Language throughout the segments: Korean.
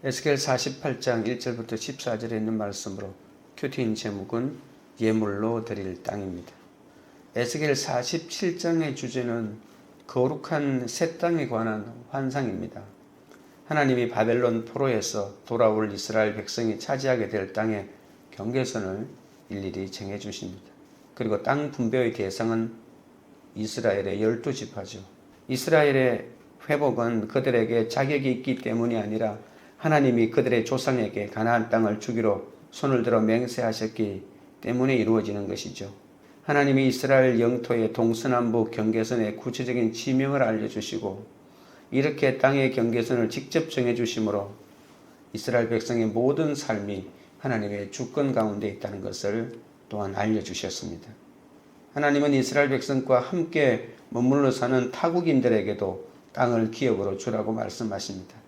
에스겔 48장 1절부터 14절에 있는 말씀으로 큐티인 제목은 예물로 드릴 땅입니다. 에스겔 47장의 주제는 거룩한 새 땅에 관한 환상입니다. 하나님이 바벨론 포로에서 돌아올 이스라엘 백성이 차지하게 될 땅의 경계선을 일일이 정해 주십니다. 그리고 땅 분배의 대상은 이스라엘의 12지파죠. 이스라엘의 회복은 그들에게 자격이 있기 때문이 아니라 하나님이 그들의 조상에게 가나안 땅을 주기로 손을 들어 맹세하셨기 때문에 이루어지는 것이죠. 하나님이 이스라엘 영토의 동서남북 경계선의 구체적인 지명을 알려주시고 이렇게 땅의 경계선을 직접 정해주심으로 이스라엘 백성의 모든 삶이 하나님의 주권 가운데 있다는 것을 또한 알려주셨습니다. 하나님은 이스라엘 백성과 함께 머물러 사는 타국인들에게도 땅을 기업으로 주라고 말씀하십니다.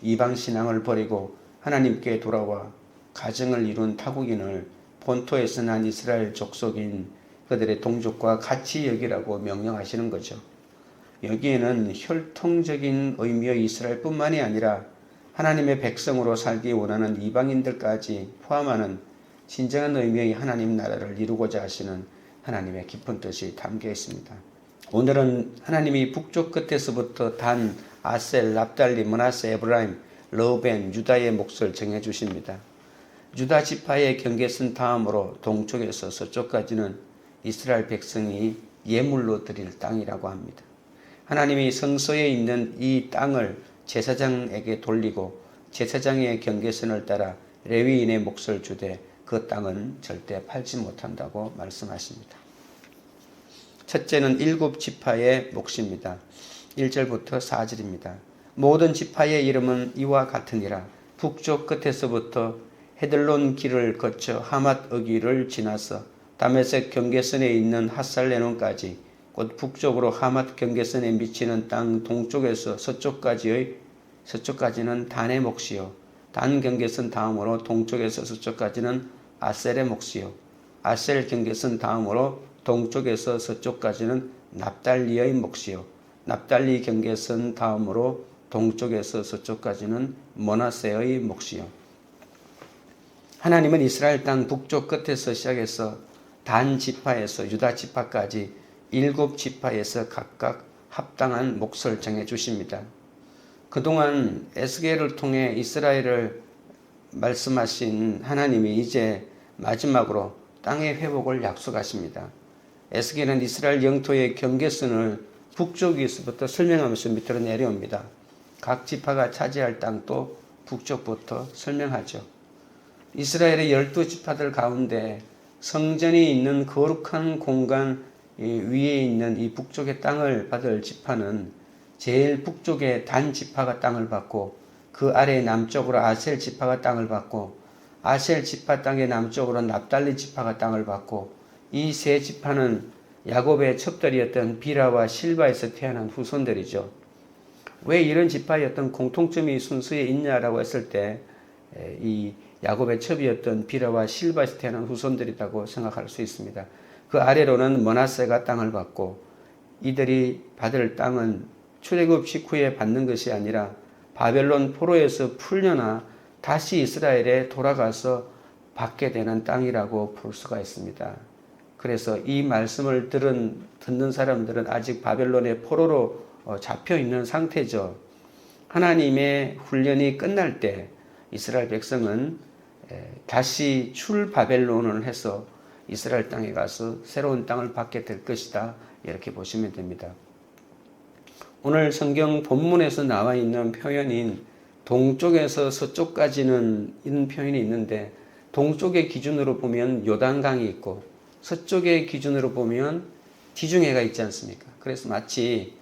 이방 신앙을 버리고 하나님께 돌아와 가정을 이룬 타국인을 본토에서 난 이스라엘 족속인 그들의 동족과 같이 여기라고 명령하시는 거죠. 여기에는 혈통적인 의미의 이스라엘뿐만이 아니라 하나님의 백성으로 살기 원하는 이방인들까지 포함하는 진정한 의미의 하나님 나라를 이루고자 하시는 하나님의 깊은 뜻이 담겨 있습니다. 오늘은 하나님이 북쪽 끝에서부터 단, 아셀, 납달리, 므낫세, 에브라임, 르우벤, 유다의 몫을 정해 주십니다. 유다 지파의 경계선 다음으로 동쪽에서 서쪽까지는 이스라엘 백성이 예물로 드릴 땅이라고 합니다. 하나님이 성소에 있는 이 땅을 제사장에게 돌리고 제사장의 경계선을 따라 레위인의 몫을 주되 그 땅은 절대 팔지 못한다고 말씀하십니다. 첫째는 7지파의 몫입니다. 1절부터 4절입니다. 모든 지파의 이름은 이와 같으니라. 북쪽 끝에서부터 헤들론 길을 거쳐 하맛 어귀를 지나서 다메섹 경계선에 있는 핫살레논까지 곧 북쪽으로 하맛 경계선에 미치는 땅 동쪽에서 서쪽까지는 단의 몫이요 단 경계선 다음으로 동쪽에서 서쪽까지는 아셀의 몫이요 아셀 경계선 다음으로 동쪽에서 서쪽까지는 납달리의 몫이요 납달리 경계선 다음으로 동쪽에서 서쪽까지는 므낫세의 몫이요. 하나님은 이스라엘 땅 북쪽 끝에서 시작해서 단 지파에서 유다 지파까지 7지파에서 각각 합당한 몫을 정해 주십니다. 그동안 에스겔을 통해 이스라엘을 말씀하신 하나님이 이제 마지막으로 땅의 회복을 약속하십니다. 에스겔은 이스라엘 영토의 경계선을 북쪽에서부터 설명하면서 밑으로 내려옵니다. 각 지파가 차지할 땅도 북쪽부터 설명하죠. 이스라엘의 12지파들 가운데 성전이 있는 거룩한 공간 위에 있는 이 북쪽의 땅을 받을 지파는 제일 북쪽에 단 지파가 땅을 받고 그 아래 남쪽으로 아셀 지파가 땅을 받고 아셀 지파 땅의 남쪽으로 납달리 지파가 땅을 받고 이 세 지파는 야곱의 첩들이었던 비라와 실바에서 태어난 후손들이죠. 왜 이런 지파의 어떤 공통점이 순수에 있냐라고 했을 때 이 야곱의 첩이었던 비라와 실바에서 태어난 후손들이라고 생각할 수 있습니다. 그 아래로는 므낫세가 땅을 받고 이들이 받을 땅은 출애굽 직후에 받는 것이 아니라 바벨론 포로에서 풀려나 다시 이스라엘에 돌아가서 받게 되는 땅이라고 볼 수가 있습니다. 그래서 이 말씀을 듣는 사람들은 아직 바벨론의 포로로 잡혀 있는 상태죠. 하나님의 훈련이 끝날 때 이스라엘 백성은 다시 출바벨론을 해서 이스라엘 땅에 가서 새로운 땅을 받게 될 것이다. 이렇게 보시면 됩니다. 오늘 성경 본문에서 나와 있는 표현인 동쪽에서 서쪽까지는 이런 표현이 있는데 동쪽의 기준으로 보면 요단강이 있고 서쪽의 기준으로 보면 지중해가 있지 않습니까? 그래서 마치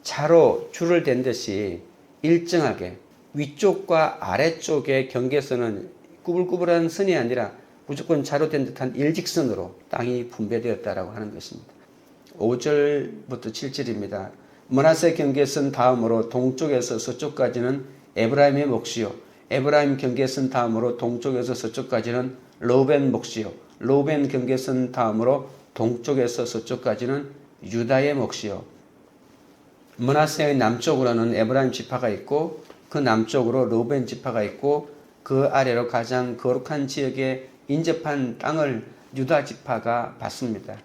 자로 줄을 댄 듯이 일정하게 위쪽과 아래쪽의 경계선은 꾸불꾸불한 선이 아니라 무조건 자로 된 듯한 일직선으로 땅이 분배되었다라고 하는 것입니다. 5절부터 7절입니다. 므낫세 경계선 다음으로 동쪽에서 서쪽까지는 에브라임의 몫이요 에브라임 경계선 다음으로 동쪽에서 서쪽까지는 르우벤 몫이요 르우벤 경계선 다음으로 동쪽에서 서쪽까지는 유다의 몫이요 므낫세의 남쪽으로는 에브라임 지파가 있고 그 남쪽으로 르우벤 지파가 있고 그 아래로 가장 거룩한 지역에 인접한 땅을 유다 지파가 받습니다.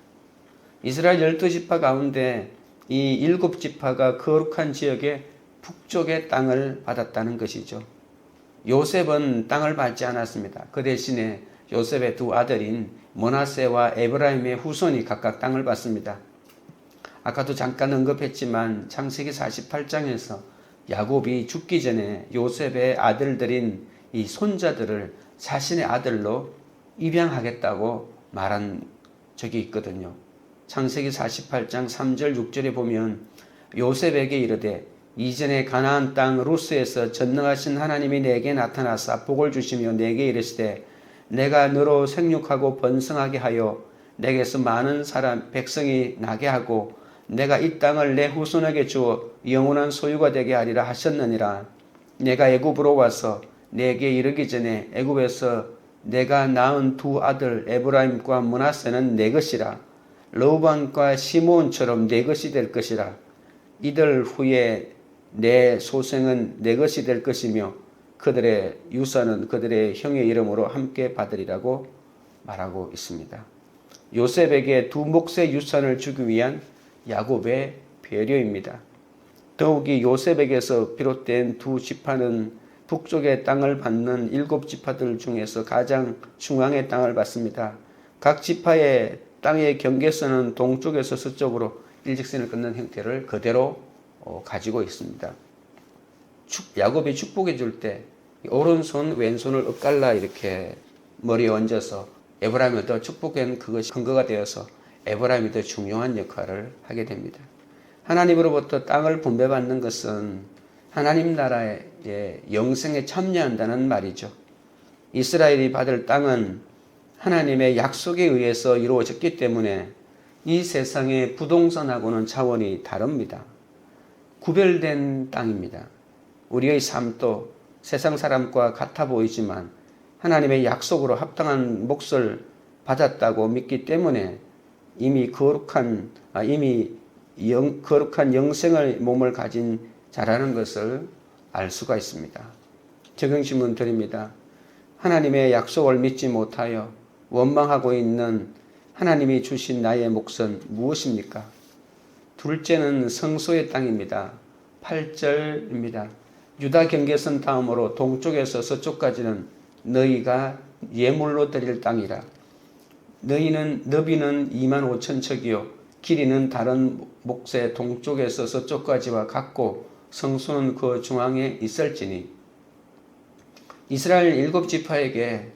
이스라엘 12지파 가운데 이 7지파가 거룩한 지역의 북쪽의 땅을 받았다는 것이죠. 요셉은 땅을 받지 않았습니다. 그 대신에 요셉의 두 아들인 므낫세와 에브라임의 후손이 각각 땅을 받습니다. 아까도 잠깐 언급했지만 창세기 48장에서 야곱이 죽기 전에 요셉의 아들들인 이 손자들을 자신의 아들로 입양하겠다고 말한 적이 있거든요. 창세기 48장 3절 6절에 보면 요셉에게 이르되 이전에 가나안 땅 루스에서 전능하신 하나님이 내게 나타나사 복을 주시며 내게 이르시되 내가 너로 생육하고 번성하게 하여 내게서 많은 사람 백성이 나게 하고 내가 이 땅을 내 후손에게 주어 영원한 소유가 되게 하리라 하셨느니라. 내가 애굽으로 와서 내게 이르기 전에 애굽에서 내가 낳은 두 아들 에브라임과 므낫세는 내 것이라. 르우벤과 시므온처럼 내 것이 될 것이라. 이들 후에 내 소생은 내 것이 될 것이며 그들의 유산은 그들의 형의 이름으로 함께 받으리라고 말하고 있습니다. 요셉에게 두 몫의 유산을 주기 위한 야곱의 배려입니다. 더욱이 요셉에게서 비롯된 두 지파는 북쪽의 땅을 받는 7지파들 중에서 가장 중앙의 땅을 받습니다. 각 지파의 땅의 경계선은 동쪽에서 서쪽으로 일직선을 끊는 형태를 그대로 가지고 있습니다. 야곱이 축복해 줄 때 오른손 왼손을 엇갈라 이렇게 머리에 얹어서 에브라임을 더 축복한 그것이 근거가 되어서 에브라임이 더 중요한 역할을 하게 됩니다. 하나님으로부터 땅을 분배받는 것은 하나님 나라의 영생에 참여한다는 말이죠. 이스라엘이 받을 땅은 하나님의 약속에 의해서 이루어졌기 때문에 이 세상의 부동산하고는 차원이 다릅니다. 구별된 땅입니다. 우리의 삶도 세상 사람과 같아 보이지만 하나님의 약속으로 합당한 몫을 받았다고 믿기 때문에 이미 거룩한 영생의 몸을 가진 자라는 것을 알 수가 있습니다. 적용질문 드립니다. 하나님의 약속을 믿지 못하여 원망하고 있는 하나님이 주신 나의 몫은 무엇입니까? 둘째는 성소의 땅입니다. 8절입니다. 유다 경계선 다음으로 동쪽에서 서쪽까지는 너희가 예물로 드릴 땅이라. 너희는 너비는 25,000척이요 길이는 다른 몫의 동쪽에서 서쪽까지와 같고 성소는 그 중앙에 있을지니. 이스라엘 7지파에게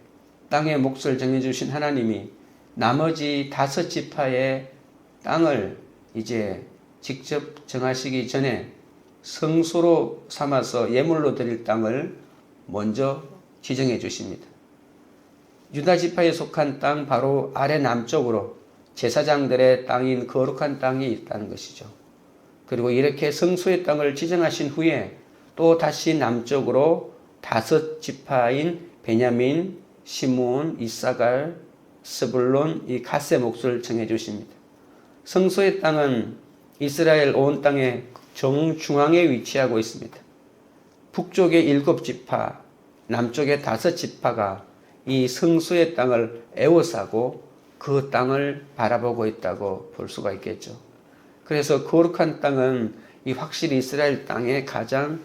땅의 몫을 정해주신 하나님이 나머지 5지파의 땅을 이제 직접 정하시기 전에 성소로 삼아서 예물로 드릴 땅을 먼저 지정해 주십니다. 유다 지파에 속한 땅 바로 아래 남쪽으로 제사장들의 땅인 거룩한 땅이 있다는 것이죠. 그리고 이렇게 성소의 땅을 지정하신 후에 또 다시 남쪽으로 5지파인 베냐민, 시므온, 이사갈, 스불론, 이 갓의 몫을 정해 주십니다. 성소의 땅은 이스라엘 온 땅의 정중앙에 위치하고 있습니다. 북쪽의 7지파, 남쪽의 5지파가 이 성소의 땅을 에워싸고 그 땅을 바라보고 있다고 볼 수가 있겠죠. 그래서 거룩한 땅은 이 확실히 이스라엘 땅의 가장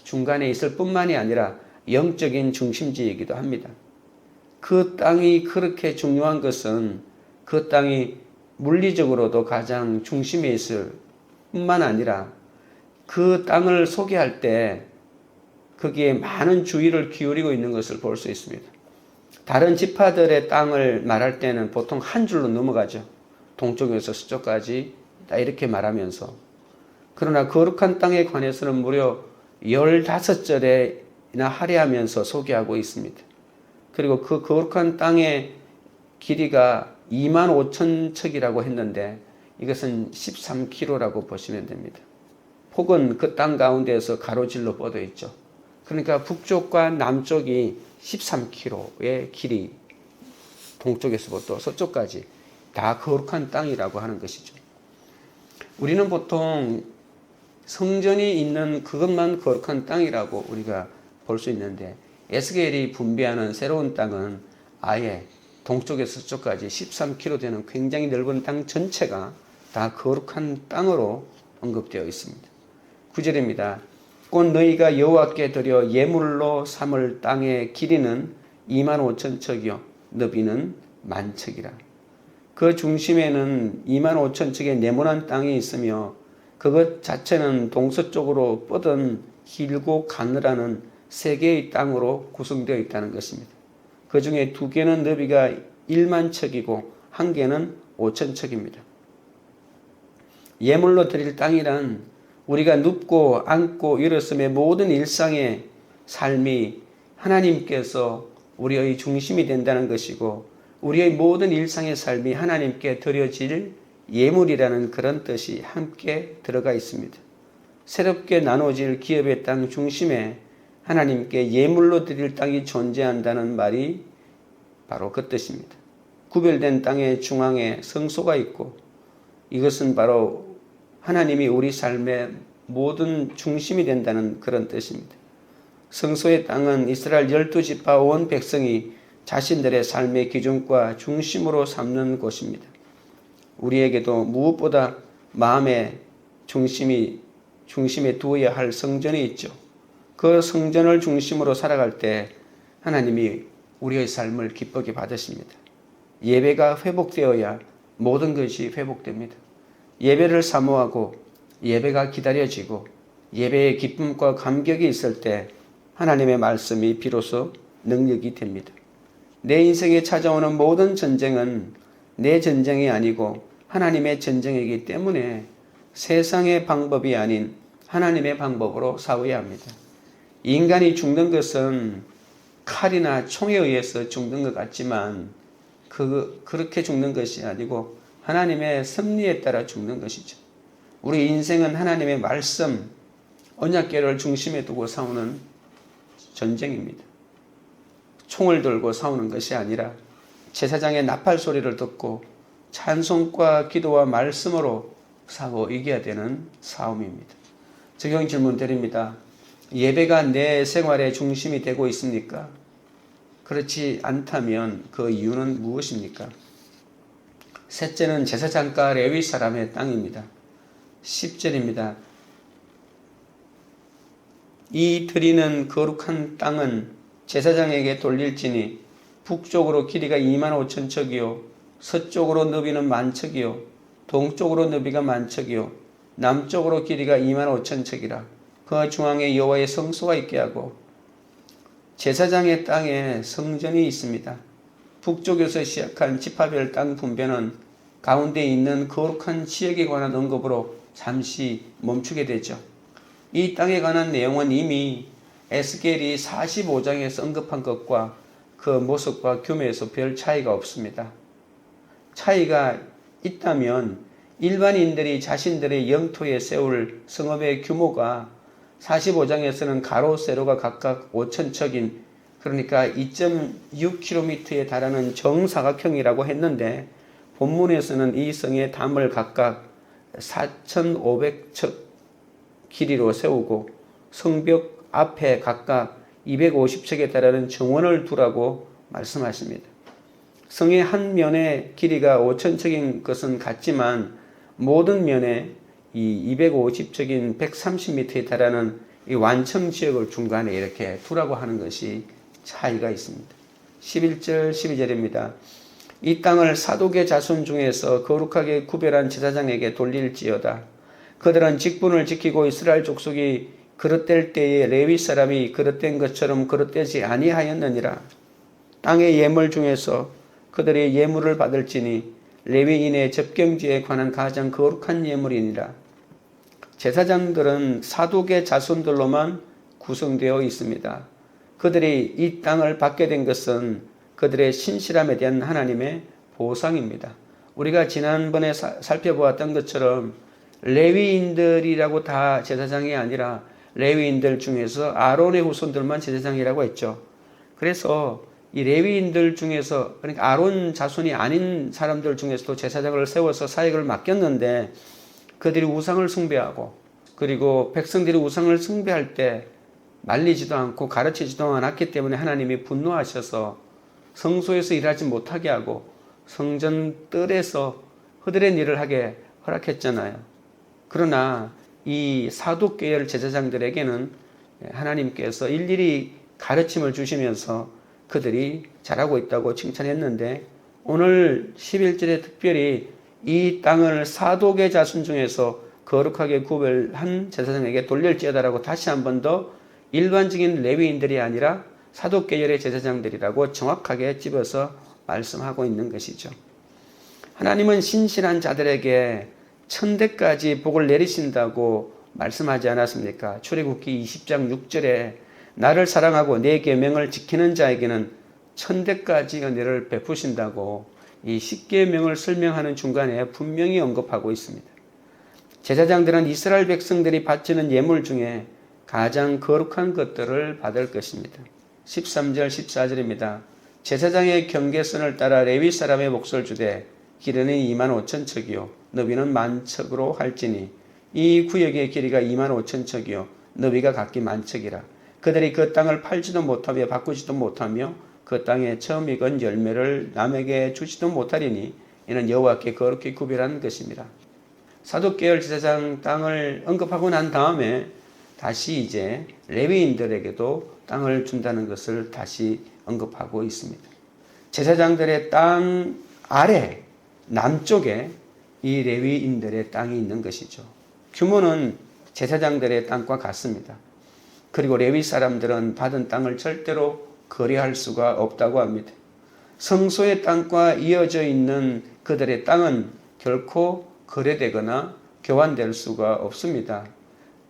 중간에 있을 뿐만이 아니라 영적인 중심지이기도 합니다. 그 땅이 그렇게 중요한 것은 그 땅이 물리적으로도 가장 중심에 있을 뿐만 아니라 그 땅을 소개할 때 거기에 많은 주의를 기울이고 있는 것을 볼 수 있습니다. 다른 지파들의 땅을 말할 때는 보통 한 줄로 넘어가죠. 동쪽에서 서쪽까지 이렇게 말하면서. 그러나 거룩한 땅에 관해서는 무려 15절이나 할애하면서 소개하고 있습니다. 그리고 그 거룩한 땅의 길이가 25,000척이라고 했는데 이것은 13km라고 보시면 됩니다. 폭은 그 땅 가운데에서 가로질러 뻗어 있죠. 그러니까 북쪽과 남쪽이 13km의 길이, 동쪽에서부터 서쪽까지 다 거룩한 땅이라고 하는 것이죠. 우리는 보통 성전이 있는 그것만 거룩한 땅이라고 우리가 볼 수 있는데, 에스겔이 분배하는 새로운 땅은 아예 동쪽에서 서쪽까지 13km 되는 굉장히 넓은 땅 전체가 다 거룩한 땅으로 언급되어 있습니다. 9절입니다. 곧 너희가 여호와께 드려 예물로 삼을 땅의 길이는 25,000척이요 너비는 10,000척이라. 그 중심에는 25,000척의 네모난 땅이 있으며 그것 자체는 동서쪽으로 뻗은 길고 가느라는 세 개의 땅으로 구성되어 있다는 것입니다. 그 중에 두 개는 너비가 10,000척이고 한 개는 5,000척입니다. 예물로 드릴 땅이란 우리가 눕고 앉고 일어섬의 모든 일상의 삶이 하나님께서 우리의 중심이 된다는 것이고, 우리의 모든 일상의 삶이 하나님께 드려질 예물이라는 그런 뜻이 함께 들어가 있습니다. 새롭게 나눠질 기업의 땅 중심에 하나님께 예물로 드릴 땅이 존재한다는 말이 바로 그 뜻입니다. 구별된 땅의 중앙에 성소가 있고, 이것은 바로 하나님이 우리 삶의 모든 중심이 된다는 그런 뜻입니다. 성소의 땅은 이스라엘 12지파 온 백성이 자신들의 삶의 기준과 중심으로 삼는 곳입니다. 우리에게도 무엇보다 마음의 중심에 두어야 할 성전이 있죠. 그 성전을 중심으로 살아갈 때 하나님이 우리의 삶을 기쁘게 받으십니다. 예배가 회복되어야 모든 것이 회복됩니다. 예배를 사모하고 예배가 기다려지고 예배의 기쁨과 감격이 있을 때 하나님의 말씀이 비로소 능력이 됩니다. 내 인생에 찾아오는 모든 전쟁은 내 전쟁이 아니고 하나님의 전쟁이기 때문에 세상의 방법이 아닌 하나님의 방법으로 싸워야 합니다. 인간이 죽는 것은 칼이나 총에 의해서 죽는 것 같지만 그렇게 죽는 것이 아니고 하나님의 섭리에 따라 죽는 것이죠. 우리 인생은 하나님의 말씀, 언약궤를 중심에 두고 싸우는 전쟁입니다. 총을 들고 싸우는 것이 아니라 제사장의 나팔 소리를 듣고 찬송과 기도와 말씀으로 싸워 이겨야 되는 싸움입니다. 적용 질문 드립니다. 예배가 내 생활의 중심이 되고 있습니까? 그렇지 않다면 그 이유는 무엇입니까? 셋째는 제사장과 레위 사람의 땅입니다. 10절입니다. 이 드리는 거룩한 땅은 제사장에게 돌릴지니 북쪽으로 길이가 25,000척이요 서쪽으로 너비는 10,000척이요 동쪽으로 너비가 10,000척이요 남쪽으로 길이가 25,000척이라. 그 중앙에 여호와의 성소가 있게 하고, 제사장의 땅에 성전이 있습니다. 북쪽에서 시작한 지파별 땅 분배는 가운데 있는 거룩한 지역에 관한 언급으로 잠시 멈추게 되죠. 이 땅에 관한 내용은 이미 에스겔이 45장에서 언급한 것과 그 모습과 규모에서 별 차이가 없습니다. 차이가 있다면 일반인들이 자신들의 영토에 세울 성읍의 규모가 45장에서는 가로 세로가 각각 5,000척인, 그러니까 2.6km에 달하는 정사각형이라고 했는데, 본문에서는 이 성의 담을 각각 4,500척 길이로 세우고 성벽 앞에 각각 250척에 달하는 정원을 두라고 말씀하십니다. 성의 한 면의 길이가 5,000척인 것은 같지만 모든 면에 이 250척인 130m에 달하는 이 완청 지역을 중간에 이렇게 두라고 하는 것이 차이가 있습니다. 11절 12절입니다. 이 땅을 사독의 자손 중에서 거룩하게 구별한 제사장에게 돌릴지어다. 그들은 직분을 지키고 이스라엘 족속이 그릇될 때에 레위 사람이 그릇된 것처럼 그릇되지 아니하였느니라. 땅의 예물 중에서 그들의 예물을 받을지니 레위인의 접경지에 관한 가장 거룩한 예물이니라. 제사장들은 사독의 자손들로만 구성되어 있습니다. 그들이 이 땅을 받게 된 것은 그들의 신실함에 대한 하나님의 보상입니다. 우리가 지난번에 살펴보았던 것처럼 레위인들이라고 다 제사장이 아니라 레위인들 중에서 아론의 후손들만 제사장이라고 했죠. 그래서 이 레위인들 중에서, 그러니까 아론 자손이 아닌 사람들 중에서도 제사장을 세워서 사역을 맡겼는데, 그들이 우상을 숭배하고 그리고 백성들이 우상을 숭배할 때 말리지도 않고 가르치지도 않았기 때문에 하나님이 분노하셔서 성소에서 일하지 못하게 하고 성전 뜰에서 허드렛 일을 하게 허락했잖아요. 그러나 이 사독계열 제사장들에게는 하나님께서 일일이 가르침을 주시면서 그들이 잘하고 있다고 칭찬했는데, 오늘 11절에 특별히 이 땅을 사독의 자손 중에서 거룩하게 구별한 제사장에게 돌릴지어다라고 다시 한 번 더 일반적인 레위인들이 아니라 사독계열의 제사장들이라고 정확하게 집어서 말씀하고 있는 것이죠. 하나님은 신실한 자들에게 천대까지 복을 내리신다고 말씀하지 않았습니까? 출애굽기 20장 6절에 나를 사랑하고 내 계명을 지키는 자에게는 천대까지 은혜를 베푸신다고 이 십계명을 설명하는 중간에 분명히 언급하고 있습니다. 제사장들은 이스라엘 백성들이 바치는 예물 중에 가장 거룩한 것들을 받을 것입니다. 13절 14절입니다. 제사장의 경계선을 따라 레위 사람의 몫을 주되 길이는 25,000척이요 너비는 10,000척으로 할지니 이 구역의 길이가 25,000척이요 너비가 각기 10,000척이라. 그들이 그 땅을 팔지도 못하며 바꾸지도 못하며 그 땅에 처음 익은 열매를 남에게 주지도 못하리니 이는 여호와께 거룩히 구별한 것입니다. 사독계열 제사장 땅을 언급하고 난 다음에 다시 이제 레위인들에게도 땅을 준다는 것을 다시 언급하고 있습니다. 제사장들의 땅 아래 남쪽에 이 레위인들의 땅이 있는 것이죠. 규모는 제사장들의 땅과 같습니다. 그리고 레위 사람들은 받은 땅을 절대로 거래할 수가 없다고 합니다. 성소의 땅과 이어져 있는 그들의 땅은 결코 거래되거나 교환될 수가 없습니다.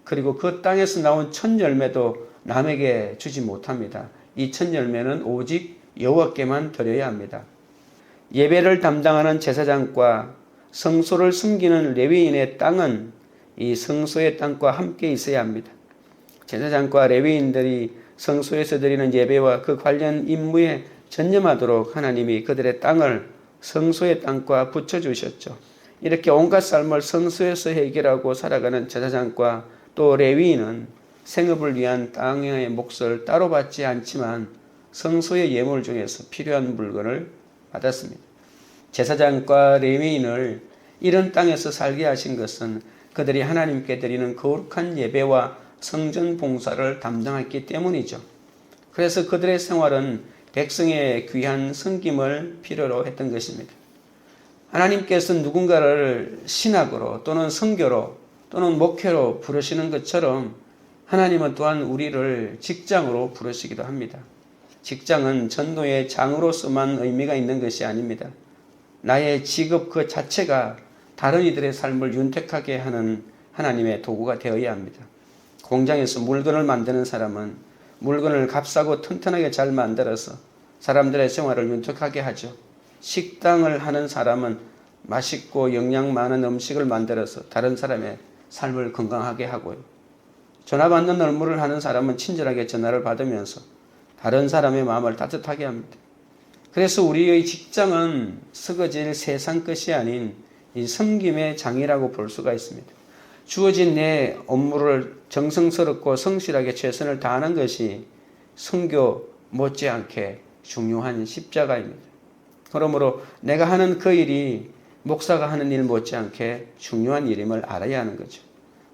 그리고 그 땅에서 나온 첫 열매도 남에게 주지 못합니다. 이 첫 열매는 오직 여호와께만 드려야 합니다. 예배를 담당하는 제사장과 성소를 숨기는 레위인의 땅은 이 성소의 땅과 함께 있어야 합니다. 제사장과 레위인들이 성소에서 드리는 예배와 그 관련 임무에 전념하도록 하나님이 그들의 땅을 성소의 땅과 붙여주셨죠. 이렇게 온갖 삶을 성소에서 해결하고 살아가는 제사장과 또 레위인은 생업을 위한 땅의 몫을 따로 받지 않지만 성소의 예물 중에서 필요한 물건을 받았습니다. 제사장과 레위인을 이런 땅에서 살게 하신 것은 그들이 하나님께 드리는 거룩한 예배와 성전 봉사를 담당했기 때문이죠. 그래서 그들의 생활은 백성의 귀한 섬김을 필요로 했던 것입니다. 하나님께서 누군가를 신학으로 또는 선교로 또는 목회로 부르시는 것처럼 하나님은 또한 우리를 직장으로 부르시기도 합니다. 직장은 전도의 장으로서만 의미가 있는 것이 아닙니다. 나의 직업 그 자체가 다른 이들의 삶을 윤택하게 하는 하나님의 도구가 되어야 합니다. 공장에서 물건을 만드는 사람은 물건을 값싸고 튼튼하게 잘 만들어서 사람들의 생활을 윤택하게 하죠. 식당을 하는 사람은 맛있고 영양 많은 음식을 만들어서 다른 사람의 삶을 건강하게 하고요. 전화 받는 업무를 하는 사람은 친절하게 전화를 받으면서 다른 사람의 마음을 따뜻하게 합니다. 그래서 우리의 직장은 쓰거질 세상 것이 아닌 이 섬김의 장이라고 볼 수가 있습니다. 주어진 내 업무를 정성스럽고 성실하게 최선을 다하는 것이 선교 못지않게 중요한 십자가입니다. 그러므로 내가 하는 그 일이 목사가 하는 일 못지않게 중요한 일임을 알아야 하는 거죠.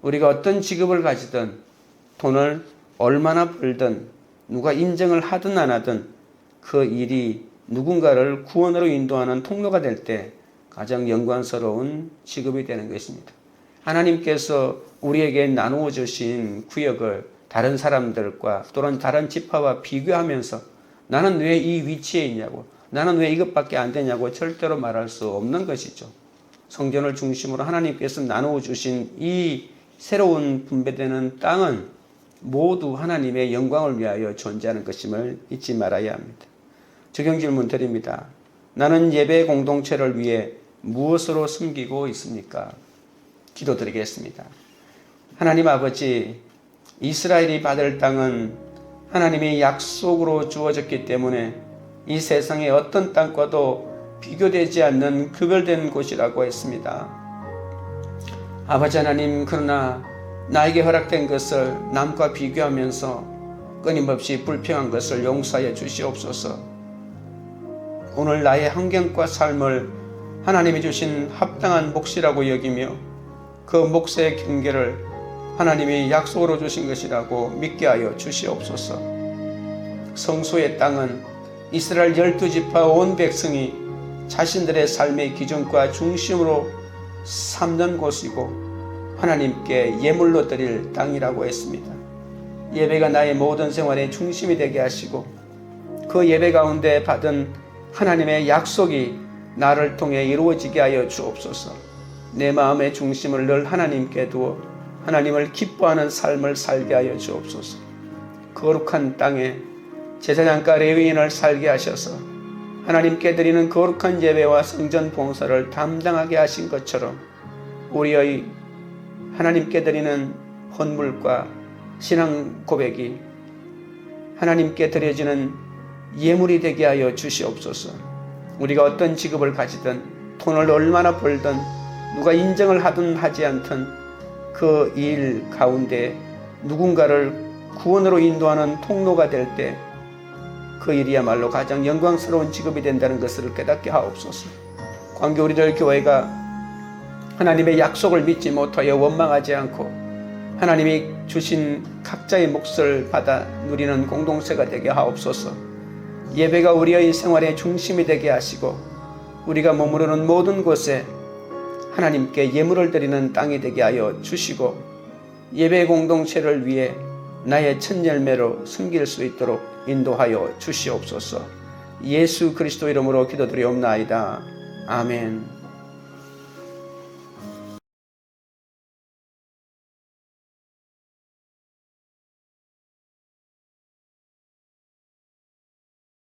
우리가 어떤 직업을 가지든 돈을 얼마나 벌든 누가 인정을 하든 안 하든 그 일이 누군가를 구원으로 인도하는 통로가 될 때 가장 영광스러운 직업이 되는 것입니다. 하나님께서 우리에게 나누어 주신 구역을 다른 사람들과 또는 다른 지파와 비교하면서 나는 왜 이 위치에 있냐고, 나는 왜 이것밖에 안 되냐고 절대로 말할 수 없는 것이죠. 성전을 중심으로 하나님께서 나누어 주신 이 새로운 분배되는 땅은 모두 하나님의 영광을 위하여 존재하는 것임을 잊지 말아야 합니다. 적용 질문 드립니다. 나는 예배 공동체를 위해 무엇으로 섬기고 있습니까? 기도드리겠습니다. 하나님 아버지, 이스라엘이 받을 땅은 하나님의 약속으로 주어졌기 때문에 이 세상의 어떤 땅과도 비교되지 않는 구별된 곳이라고 했습니다. 아버지 하나님, 그러나 나에게 허락된 것을 남과 비교하면서 끊임없이 불평한 것을 용서하여 주시옵소서. 오늘 나의 환경과 삶을 하나님이 주신 합당한 몫이라고 여기며 그 몫의 경계를 하나님이 약속으로 주신 것이라고 믿게 하여 주시옵소서. 성소의 땅은 이스라엘 12지파 온 백성이 자신들의 삶의 기준과 중심으로 삼는 곳이고 하나님께 예물로 드릴 땅이라고 했습니다. 예배가 나의 모든 생활의 중심이 되게 하시고 그 예배 가운데 받은 하나님의 약속이 나를 통해 이루어지게 하여 주옵소서. 내 마음의 중심을 늘 하나님께 두어 하나님을 기뻐하는 삶을 살게 하여 주옵소서. 거룩한 땅에 제사장과 레위인을 살게 하셔서 하나님께 드리는 거룩한 예배와 성전 봉사를 담당하게 하신 것처럼 우리의 하나님께 드리는 헌물과 신앙 고백이 하나님께 드려지는 예물이 되게 하여 주시옵소서. 우리가 어떤 직업을 가지든 돈을 얼마나 벌든 누가 인정을 하든 하지 않든 그 일 가운데 누군가를 구원으로 인도하는 통로가 될 때 그 일이야말로 가장 영광스러운 직업이 된다는 것을 깨닫게 하옵소서. 관계 우리들 교회가 하나님의 약속을 믿지 못하여 원망하지 않고 하나님이 주신 각자의 몫을 받아 누리는 공동체가 되게 하옵소서. 예배가 우리의 생활의 중심이 되게 하시고 우리가 머무르는 모든 곳에 하나님께 예물을 드리는 땅이 되게 하여 주시고 예배 공동체를 위해 나의 첫 열매로 섬길 수 있도록 인도하여 주시옵소서. 예수 그리스도 이름으로 기도드리옵나이다. 아멘.